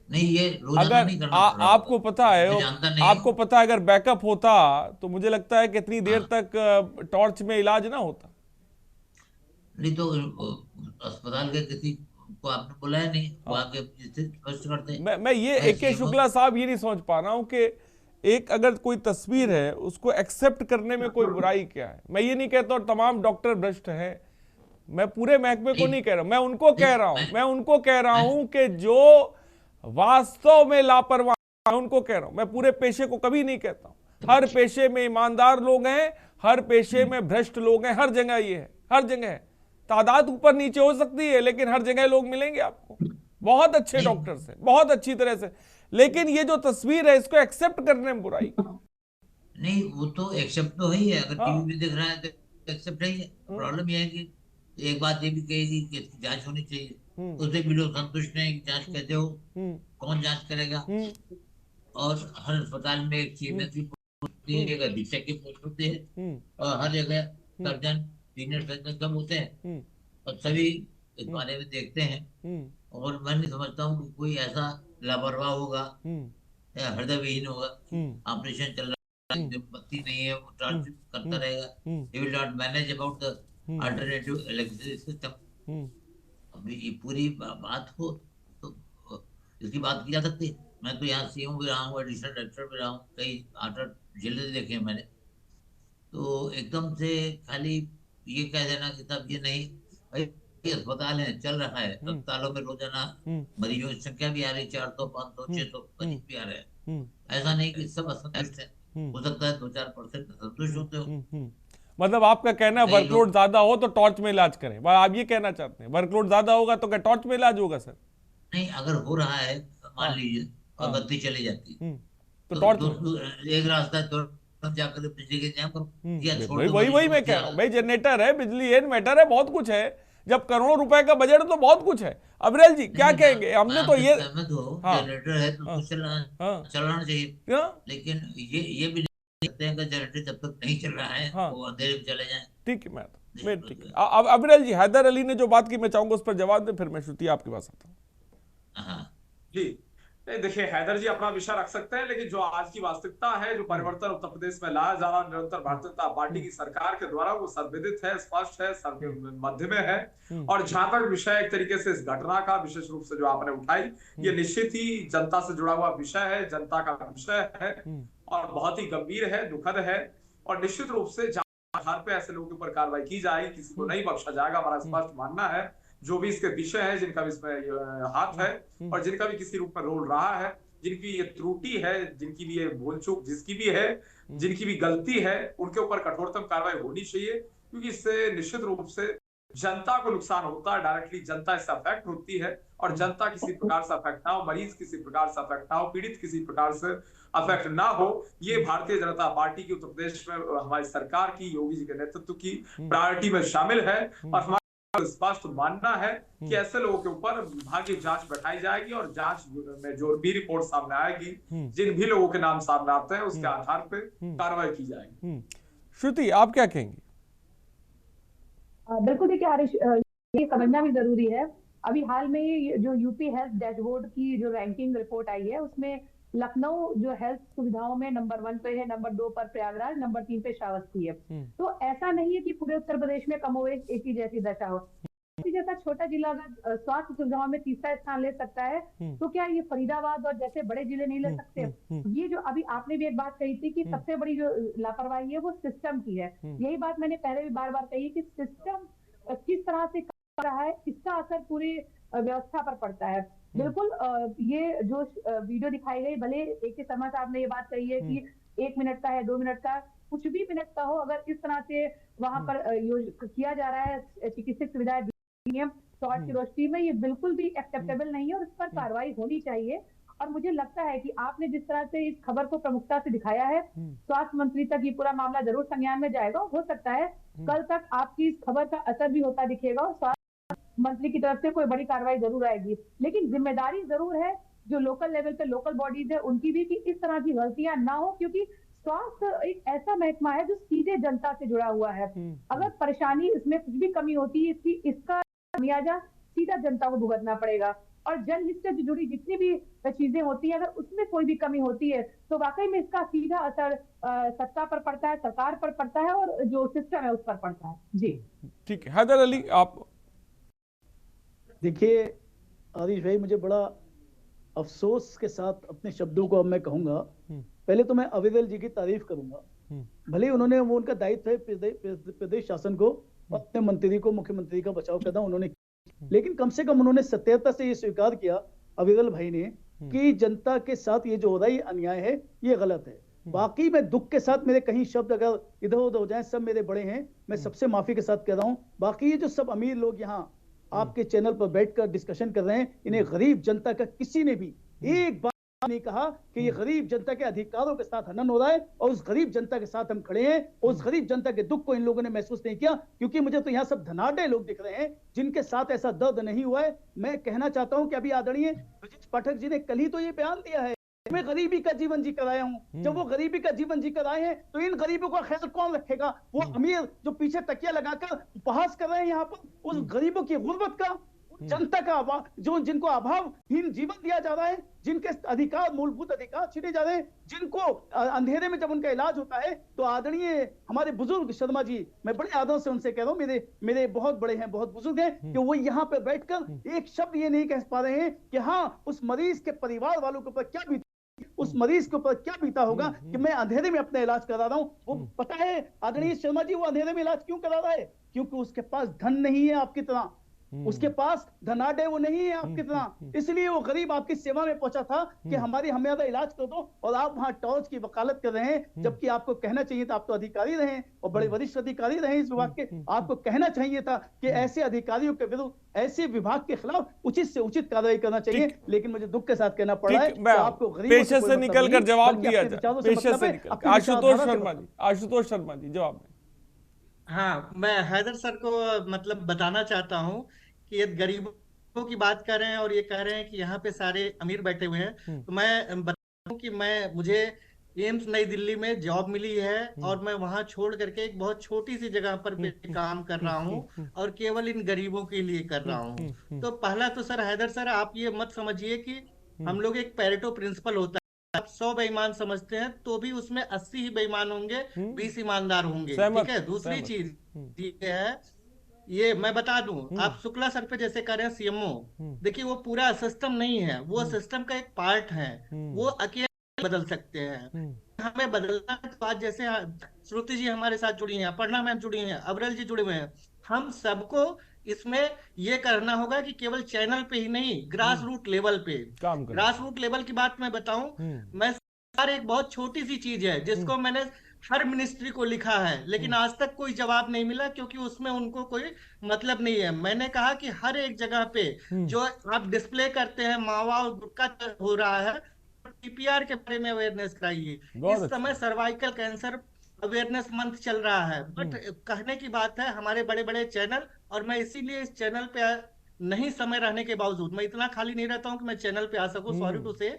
नहीं, ये अगर नहीं करना आपको पता है अगर बैकअप होता तो मुझे लगता है कि इतनी देर तक टॉर्च में इलाज ना होता। नहीं तो अस्पताल के किसी को आपने बुलाया नहीं, वो आके स्पष्ट करते हैं। मैं ये ए के शुक्ला साहब ये नहीं समझ पा रहा हूँ कि एक अगर कोई तस्वीर है उसको एक्सेप्ट करने में कोई बुराई क्या है। मैं ये नहीं कहता और तमाम डॉक्टर भ्रष्ट हैं, मैं पूरे महकमे को नहीं कह रहा हूं, मैं उनको कह रहा हूं कि जो वास्तव में लापरवाह, उनको कह रहा हूं। मैं पूरे पेशे को कभी नहीं कहता हूं। हर पेशे में ईमानदार लोग हैं, हर पेशे में भ्रष्ट लोग हैं, हर जगह ये है, हर जगह है। तादाद ऊपर नीचे हो सकती है, लेकिन हर जगह लोग मिलेंगे आपको, बहुत अच्छे डॉक्टर से, बहुत अच्छी तरह से। लेकिन ये जो तस्वीर है इसको एक्सेप्ट करने में बुराई नहीं, वो तो एक्सेप्ट तो ही है। अगर टीवी में दिख रहा है तो एक्सेप्ट ही है। प्रॉब्लम ये है कि एक बात ये भी कहेगी कि इसकी जांच होनी चाहिए, उससे भी लोग संतुष्ट नहीं कि जांच कहते हो, कौन जांच करेगा। और हर अस्पताल में एक चीफ होती है, एक अधीक्षक की पोस्ट होती है, और हर जगह सर्जन, सीनियर सर्जन सब होते हैं, और सभी इस बारे में देखते हैं। और मैं नहीं समझता हूँ कि कोई ऐसा लापरवाह होगा या हृदय विहीन होगा। ऑपरेशन चल रहा है, बत्ती नहीं है, वो टॉर्च करता रहेगा। he will not manage about the alternative electricity system। अभी ये पूरी बात हो तो इसकी बात की जा सकती है। मैं तो यहाँ सीएम भी रहा हूँ, एडिशनल डायरेक्टर भी रहा हूँ, कई 8 जिले देखे हैं मैंने। तो एकदम से खाली ये कह देना कि तब ये नहीं, भाई अस्पताल है, चल रहा है, अस्पतालों में रोजाना मरीजों की संख्या भी आ रही, 400, 500, 600 मरीज भी आ रहे हैं। ऐसा नहीं कि सब असंतुष्ट है, हो सकता है 2-4% संतुष्ट होते हो। मतलब आपका कहना है वर्कलोड ज्यादा हो तो टॉर्च में इलाज करें, आप ये कहना चाहते हैं? वर्कलोड ज्यादा होगा तो क्या टॉर्च में इलाज होगा सर? नहीं, अगर हो रहा है मान लीजिए और बत्ती चली जाती तो टॉर्च एक रास्ता है, जाकर बिजली के जाम करो। वही मैं कह रहा हूँ भाई, जनरेटर है, बिजली है, इन्वर्टर है, बहुत कुछ है। जब करोड़ों रुपए का बजट तो बहुत कुछ है। अविरल जी क्या कहेंगे? हमने तो ये सहमत हो, हाँ जनरेटर है तो उसको चलाना चाहिए, लेकिन ये भी नहीं सकते हैं कि जनरेटर जब तक नहीं चल रहा है वो अंधेरे में चले जाए। ठीक है, मैं ठीक है। अब अविरल जी, हैदर अली ने जो बात की मैं चाहूंगा उस पर जवाब दें, फिर मैं श्रुति आपके पास आता हूँ। जी देखिए, हैदर जी अपना विषय रख सकते हैं, लेकिन जो आज की वास्तविकता है, जो परिवर्तन उत्तर प्रदेश में लाया जा रहा निरंतर भारतीय जनता पार्टी की सरकार के द्वारा, वो सर्वविदित है, स्पष्ट है, सबके मध्य में है। और जहां तक विषय एक तरीके से इस घटना का विशेष रूप से जो आपने उठाई, ये निश्चित ही जनता से जुड़ा हुआ विषय है, जनता का विषय है और बहुत ही गंभीर है, दुखद है। और निश्चित रूप से आधार पे ऐसे लोगों के ऊपर कार्रवाई की जाएगी, किसी को नहीं बख्शा जाएगा, हमारा स्पष्ट मानना है। जो भी इसके विषय है, जिनका भी इसमें हाथ है और जिनका भी किसी रूप में रोल रहा है, जिनकी ये त्रुटि है, जिनकी भी ये भूल चूक जिसकी भी है, जिनकी भी गलती है, उनके ऊपर कठोरतम कार्रवाई होनी चाहिए, क्योंकि इससे निश्चित रूप से जनता को नुकसान होता है, डायरेक्टली जनता इससे अफेक्ट होती है। और जनता किसी प्रकार से अफेक्ट ना हो, मरीज किसी प्रकार से अफेक्ट ना हो, पीड़ित किसी प्रकार से अफेक्ट ना हो, ये भारतीय जनता पार्टी की उत्तर प्रदेश में हमारी सरकार की, योगी जी के नेतृत्व की प्रायोरिटी में शामिल है। और हमारा स्पष्ट मानना है कि ऐसे लोगों के ऊपर विभागीय जांच बैठाई जाएगी और जांच में जो भी रिपोर्ट सामने आएगी, जिन भी लोगों के नाम सामने आते हैं, उसके आधार पे कार्रवाई की जाएगी। श्रुति, आप क्या कहेंगी? बिल्कुल, देखिए हरीश, ये समझना भी जरूरी है। अभी हाल में ही जो यूपी हेल्थ डैशबोर्ड की जो रैंकिंग रिपोर्ट आई है, उसमें लखनऊ जो हेल्थ सुविधाओं में नंबर 1 पे है, नंबर 2 पर प्रयागराज, नंबर 3 पे श्रावस्ती है। तो ऐसा नहीं है कि पूरे उत्तर प्रदेश में कमोवेश एक ही जैसी दशा हो। जैसा छोटा जिला अगर स्वास्थ्य सुविधाओं में तीसरा स्थान ले सकता है, तो क्या ये फरीदाबाद और जैसे बड़े जिले नहीं ले सकते? ये जो अभी आपने भी एक बात कही थी कि सबसे बड़ी जो लापरवाही है वो सिस्टम की है। यही बात मैंने पहले भी बार बार कही कि सिस्टम किस तरह से कर रहा है, इसका असर पूरी व्यवस्था पर पड़ता है। बिल्कुल, ये जो वीडियो दिखाई गई, भले AK शर्मा साहब ने ये बात कही है कि 1 मिनट का है, 2 मिनट का, कुछ भी मिनट का हो, अगर इस तरह से वहां पर किया जा रहा है, चिकित्सक सुविधाएं शॉर्ट की रोशनी में, ये बिल्कुल भी एक्सेप्टेबल नहीं है और इस पर कार्रवाई होनी चाहिए। और मुझे लगता है कि आपने जिस तरह से इस खबर को प्रमुखता से दिखाया है, स्वास्थ्य मंत्री तक ये पूरा मामला जरूर संज्ञान में जाएगा। हो सकता है कल तक आपकी इस खबर का असर भी होता दिखेगा और स्वास्थ्य मंत्री की तरफ से कोई बड़ी कार्रवाई जरूर आएगी। लेकिन जिम्मेदारी जरूर है जो लोकल लेवल पे लोकल बॉडीज है उनकी भी, कि इस तरह की गलतियां ना हो, क्योंकि स्वास्थ्य एक ऐसा महकमा है जो सीधे जनता से जुड़ा हुआ है। अगर परेशानी इसमें कुछ भी कमी होती है, इसका खामियाजा सीधा जनता को भुगतना पड़ेगा। और जनहित से जुड़ी जितनी भी चीजें होती है, अगर उसमें कोई भी कमी होती है तो वाकई में इसका सीधा असर सत्ता पर पड़ता है, सरकार पर पड़ता है और जो सिस्टम है उस पर पड़ता है। जी ठीक है, हैदर अली आप देखिए। आदिश भाई, मुझे बड़ा अफसोस के साथ अपने शब्दों को अब मैं कहूंगा। पहले तो मैं अविरल जी की तारीफ करूंगा, भले उन्होंने, वो उनका दायित्व है प्रदेश शासन को अपने मंत्री को, मुख्यमंत्री का बचाव करना उन्होंने, लेकिन कम से कम उन्होंने सत्यता से ये स्वीकार किया अविरल भाई ने कि जनता के साथ ये जो हो रहा है ये अन्याय है, ये गलत है। बाकी मैं दुख के साथ, मेरे कहीं शब्द अगर इधर उधर हो जाए, सब मेरे बड़े हैं, मैं सबसे माफी के साथ कह रहा हूं। बाकी ये जो सब अमीर लोग यहाँ आपके चैनल पर बैठकर डिस्कशन कर रहे हैं, इन्हें गरीब जनता का किसी ने भी एक बार नहीं कहा कि ये गरीब जनता के अधिकारों के साथ हनन हो रहा है और उस गरीब जनता के साथ हम खड़े हैं। और उस गरीब जनता के दुख को इन लोगों ने महसूस नहीं किया, क्योंकि मुझे तो यहाँ सब धनाढ्य लोग दिख रहे हैं जिनके साथ ऐसा दर्द नहीं हुआ है। मैं कहना चाहता हूं कि अभी आदरणीय ब्रजेश पाठक जी ने कल ही तो ये बयान दिया है, मैं गरीबी का जीवन जी कर आया हूं। जब वो गरीबी का जीवन जी कर आए हैं तो इन गरीबों का ख्याल कौन रखेगा? वो अमीर जो पीछे तकिया लगाकर उपहास कर रहे हैं यहाँ पर, उस गरीबों की गुर्बत का, जनता का जो जिनको अभावहीन जीवन दिया जा रहा है, जिनके अधिकार, मूलभूत अधिकार छीने जा रहे हैं, जिनको अंधेरे में जब उनका इलाज होता है, तो आदरणीय हमारे बुजुर्ग शर्मा जी, मैं बड़े आदर से उनसे कह रहा हूँ, मेरे बहुत बड़े हैं, बहुत बुजुर्ग हैं, कि वो यहाँ पे बैठकर एक शब्द ये नहीं कह पा रहे हैं कि हाँ उस मरीज के परिवार वालों के ऊपर क्या बीती, उस मरीज के ऊपर क्या बीता होगा कि मैं अंधेरे में अपना इलाज करा रहा हूँ। वो पता है आदरणीय शर्मा जी, वो अंधेरे में इलाज क्यों करा रहा है? क्योंकि उसके पास धन नहीं है आपकी तरह, उसके पास धनाढ्य वो नहीं है आपकी तरह, इसलिए वो गरीब आपकी सेवा में पहुंचा था कि हमारा इलाज कर दो, और आप वहां टॉर्च की वकालत कर रहे हैं। जबकि आपको कहना चाहिए था, आप तो अधिकारी रहे और बड़े वरिष्ठ अधिकारी रहे इस विभाग के, आपको कहना चाहिए था कि ऐसे अधिकारियों के विरुद्ध, ऐसे विभाग के खिलाफ उचित से उचित कार्रवाई करना चाहिए। लेकिन मुझे दुख के साथ कहना पड़ा है कि आपको पेशे से निकल कर जवाब दिया जाए, पेशे से निकल। आशुतोष शर्मा जी जवाब में। हाँ, मैं हैदर सर को मतलब बताना चाहता हूँ कि ये गरीबों की बात कर रहे हैं और ये कह रहे हैं कि यहाँ पे सारे अमीर बैठे हुए हैं, तो मैं बताऊं कि मुझे एम्स नई दिल्ली में जॉब मिली है और मैं वहां छोड़ करके एक बहुत छोटी सी जगह पर पे काम कर रहा हूँ और केवल इन गरीबों के लिए कर रहा हूँ। तो पहला तो सर हैदर सर, आप ये मत समझिए कि हम लोग एक पेरेटो प्रिंसिपल होता है, आप 100 बेईमान समझते हैं तो भी उसमें 80 ही बेईमान होंगे, 20 ईमानदार होंगे। ठीक है। दूसरी चीज ये है, ये मैं बता दूं, आप शुक्ला सर पे जैसे कह रहे हैं सीएमओ, देखिए वो पूरा सिस्टम नहीं है, वो सिस्टम का एक पार्ट है, वो अकेले बदल सकते हैं। हमें बदलना है तो आज जैसे श्रुति जी हमारे साथ जुड़ी हैं, अपर्णा मैम जुड़ी हैं, अबरल जी जुड़े हुए हैं, हम सबको इसमें ये करना होगा कि केवल चैनल पे ही नहीं, ग्रास रूट लेवल पे काम करना। ग्रास रूट लेवल की बात मैं बताऊं, मैं सर एक बहुत छोटी सी चीज है जिसको मैंने हर मिनिस्ट्री को लिखा है, लेकिन आज तक कोई जवाब नहीं मिला, क्योंकि उसमें उनको कोई मतलब नहीं है। मैंने कहा कि हर एक जगह पे जो आप डिस्प्ले करते हैं मावा और गुटखा हो रहा है, पीपीआर के बारे में अवेयरनेस कराइए। इस समय सर्वाइकल कैंसर अवेयरनेस मंथ चल रहा है, बट कहने की बात है हमारे बड़े बड़े चैनल, और मैं इसीलिए इस चैनल पे नहीं समय रहने के बावजूद, मैं इतना खाली नहीं रहता हूँ कि मैं चैनल पे आ सकूं, सॉरी टू से,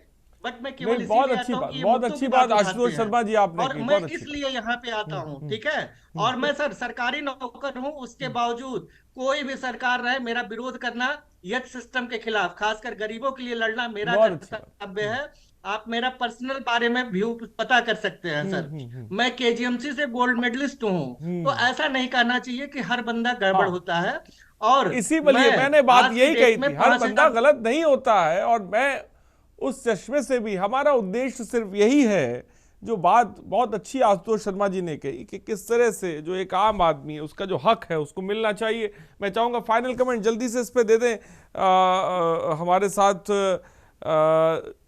बट मैं केवल बहुत अच्छी बात, बहुत अच्छी बात आशुतोष शर्मा जी आपने और की, मैं बहुत इसलिए यहाँ पे आता हूँ। ठीक है। और मैं सर सरकारी नौकर हूँ, उसके बावजूद कोई भी सरकार रहे, मेरा विरोध करना यथ सिस्टम के खिलाफ, खासकर गरीबों के लिए लड़ना मेरा कर्तव्य है। आप मेरा पर्सनल बारे में व्यू पता कर सकते हैं सर। मैं केजीएमसी से गोल्ड मेडलिस्ट हूँ, तो ऐसा नहीं कहना चाहिए कि हर बंदा गड़बड़ होता है। और इसी लिए मैंने बात यही कही थी, हर बंदा गलत नहीं होता है। और मैं उस चश्मे से भी, हमारा उद्देश्य सिर्फ यही है, जो बात बहुत अच्छी आशुतोष शर्मा जी ने कही कि किस तरह से जो एक आम आदमी है उसका जो हक है उसको मिलना चाहिए। मैं चाहूँगा फाइनल कमेंट जल्दी से इस पे दे दें हमारे साथ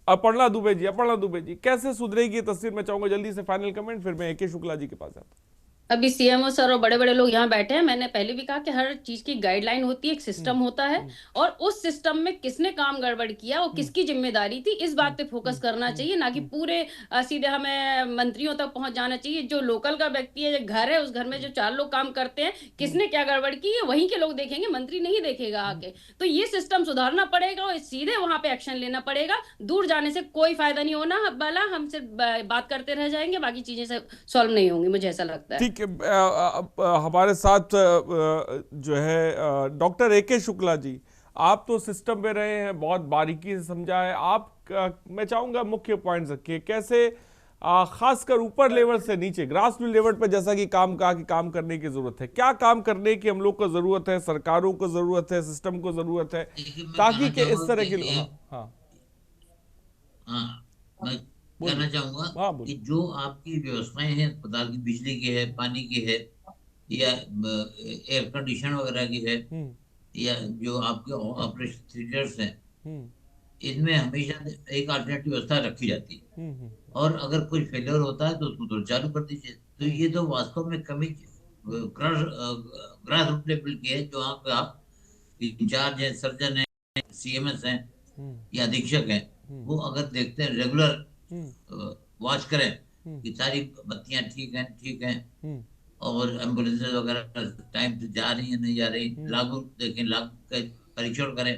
अपर्णा दुबे जी। अपर्णा दुबे जी, कैसे सुधरेगी ये तस्वीर? मैं चाहूँगा जल्दी से फाइनल कमेंट, फिर मैं AK शुक्ला जी के पास आता हूँ। अभी सीएमओ सर और बड़े बड़े लोग यहाँ बैठे हैं, मैंने पहले भी कहा कि हर चीज की गाइडलाइन होती है, एक सिस्टम होता है, और उस सिस्टम में किसने काम गड़बड़ किया और किसकी जिम्मेदारी थी, इस बात पे फोकस करना चाहिए, ना कि पूरे सीधे हमें मंत्रियों तक पहुंच जाना चाहिए। जो लोकल का व्यक्ति है, जो घर है, उस घर में जो 4 लोग काम करते हैं, किसने क्या गड़बड़ की है वहीं के लोग देखेंगे, मंत्री नहीं देखेगा आके। तो ये सिस्टम सुधारना पड़ेगा और सीधे वहां पे एक्शन लेना पड़ेगा। दूर जाने से कोई फायदा नहीं होना वाला, हम सिर्फ बात करते रह जाएंगे, बाकी चीजें सॉल्व नहीं होंगी, मुझे ऐसा लगता है। हमारे साथ जो है डॉक्टर AK शुक्ला जी, आप तो सिस्टम में रहे हैं, बहुत बारीकी से समझा है। आप मैं चाहूंगा मुख्य पॉइंट्स रखिए, कैसे खासकर ऊपर लेवल से नीचे ग्रास रूट लेवल पर, जैसा कि कहा कि काम करने की जरूरत है, क्या काम करने की हम लोग को जरूरत है, सरकारों को जरूरत है, सिस्टम को जरूरत है, ताकि कि इस तरह की कहना चाहूंगा कि जो आपकी व्यवस्थाएं हैं अस्पताल की, बिजली की है, पानी की है, या एयर कंडीशन वगैरह की है, या जो आपके ऑपरेशन थिएटर्स हैं, इनमें हमेशा एक अल्टरनेटिव व्यवस्था रखी जाती है, और अगर कुछ फेलियर होता है तो उसको तो चालू कर दीजिए। तो ये तो वास्तव में कमी ग्रास रूट लेवल की है, जो वहाँ पे आप इंचार्ज हैं, सर्जन हैं, CMS हैं या अधीक्षक हैं, वो अगर देखते हैं, रेगुलर वॉच करें कि सारी बत्तियां ठीक हैं, और एम्बुलेंस वगैरह टाइम से जा रही है नहीं जा रही, लागू देखें, लागू का परीक्षण करें,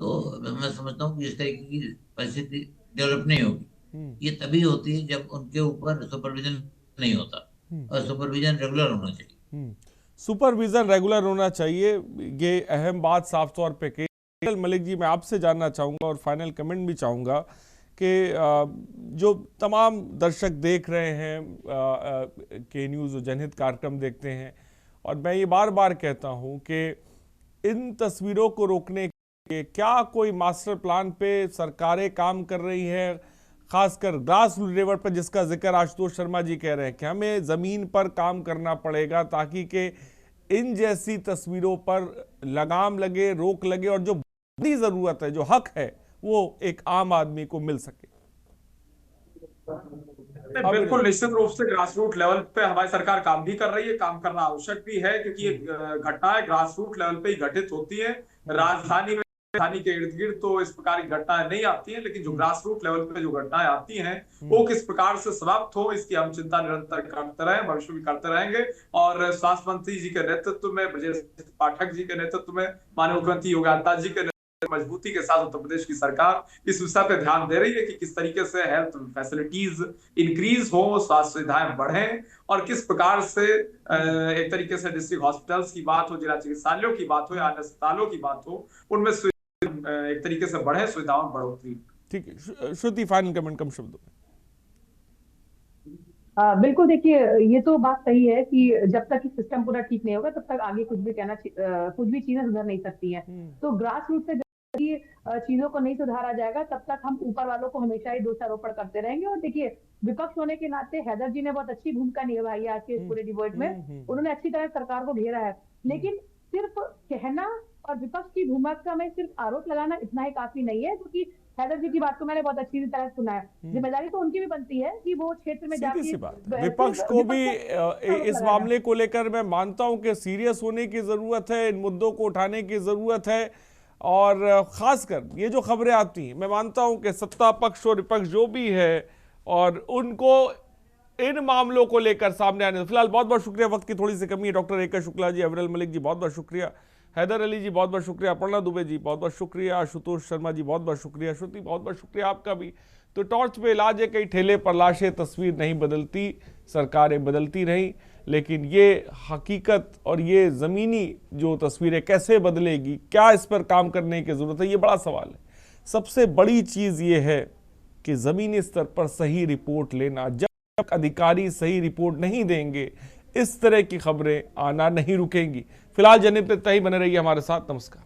तो मैं समझता हूँ कि इस तरीके की परिस्थिति डेवलप नहीं होगी। ये तभी होती है जब उनके ऊपर सुपरविजन नहीं होता, और सुपरविजन रेगुलर होना चाहिए। सुपरविजन रेगुलर होना चाहिए, ये अहम बात साफ तौर पे कही। मलिक जी, मैं आपसे जानना चाहूँगा और फाइनल कमेंट भी चाहूँगा कि जो तमाम दर्शक देख रहे हैं के न्यूज़ और जनहित कार्यक्रम देखते हैं, और मैं ये बार बार कहता हूँ कि इन तस्वीरों को रोकने के क्या कोई मास्टर प्लान पे सरकारें काम कर रही हैं, खासकर ग्रास रूट लेवल पर, जिसका जिक्र आशुतोष शर्मा जी कह रहे हैं कि हमें ज़मीन पर काम करना पड़ेगा, ताकि कि इन जैसी तस्वीरों पर लगाम लगे, रोक लगे, और जो बड़ी ज़रूरत है, जो हक है, वो एक आम आदमी को मिल सके। बिल्कुल निश्चित रूप से ग्रास रूट लेवल पे हमारी सरकार काम भी कर रही है, काम करना आवश्यक भी है, क्योंकि ये घटनाएं ग्रास रूट लेवल पे ही घटित होती है। राजधानी में राजधानी के इर्द गिर्द तो इस प्रकार की घटनाएं नहीं आती हैं, लेकिन जो ग्रास रूट लेवल पे जो घटनाएं आती हैं वो किस प्रकार से समाप्त हो, इसकी हम चिंता निरंतर करते रहे, भविष्य में करते रहेंगे। और स्वास्थ्य मंत्री जी के नेतृत्व में, ब्रजेश पाठक जी के नेतृत्व में, माननीय मुख्यमंत्री योगी आदित्यनाथ जी के मजबूती के साथ उत्तर प्रदेश की सरकार इस विषय पे ध्यान दे रही है कि किस तरीके से हेल्थ फैसिलिटीज इंक्रीज हो, स्वास्थ्य सुविधाएं बढ़ें, और किस प्रकार से एक तरीके से डिस्ट्रिक्ट हॉस्पिटल्स की बात हो, जिला चिकित्सालयों की बात हो या अन्य अस्पतालों की बात हो, उनमें एक तरीके से बढ़े, सुविधाओं में बढ़ोतरी। ठीक है श्रुति, फाइनल कमेंट कम शब्दों में। बिल्कुल, देखिए ये तो बात सही है कि जब तक कि सिस्टम पूरा ठीक नहीं होगा तब तक आगे कुछ भी चीजें सुधर नहीं सकती हैं। तो ग्रास रूट से जब चीजों को नहीं सुधारा जाएगा तब तक हम ऊपर वालों को हमेशा ही दोषारोपण करते रहेंगे। और देखिए, विपक्ष होने के नाते हैदर जी ने बहुत अच्छी भूमिका निभाई है आज के पूरे डिबेट में। उन्होंने अच्छी तरह सरकार को घेरा है, लेकिन सिर्फ कहना और विपक्ष की भूमिका में सिर्फ आरोप लगाना इतना ही काफी नहीं है, क्योंकि हैदर जी की बात को मैंने बहुत अच्छी तरह सुना है। जिम्मेदारी तो उनकी भी बनती है कि वो क्षेत्र में जाके विपक्ष को भी इस मामले को लेकर मैं मानता हूं कि सीरियस होने की जरूरत है, इन मुद्दों को उठाने की जरूरत है। और खासकर ये जो खबरें आती हैं, मैं मानता हूं कि सत्ता पक्ष और विपक्ष जो भी है और उनको इन मामलों को लेकर सामने आने। फिलहाल बहुत बहुत शुक्रिया, वक्त की थोड़ी सी कमी है। Doctor A K. शुक्ला जी, अविरल मलिक जी बहुत बहुत शुक्रिया, हैदर अली जी बहुत बहुत शुक्रिया, अपर्णा दुबे जी बहुत बहुत शुक्रिया, आशुतोष शर्मा जी बहुत बहुत शुक्रिया, श्रुति बहुत बहुत शुक्रिया आपका भी। तो टॉर्च पे इलाज है, कई ठेले पर लाशें, तस्वीर नहीं बदलती, सरकारें बदलती रहीं, लेकिन ये हकीकत और ये ज़मीनी जो तस्वीरें कैसे बदलेगी, क्या इस पर काम करने की ज़रूरत है, ये बड़ा सवाल है। सबसे बड़ी चीज़ ये है कि ज़मीनी स्तर पर सही रिपोर्ट लेना। जब तक अधिकारी सही रिपोर्ट नहीं देंगे, इस तरह की खबरें आना नहीं रुकेंगी। फिलहाल जनहित में तय बने रहिए हमारे साथ। नमस्कार।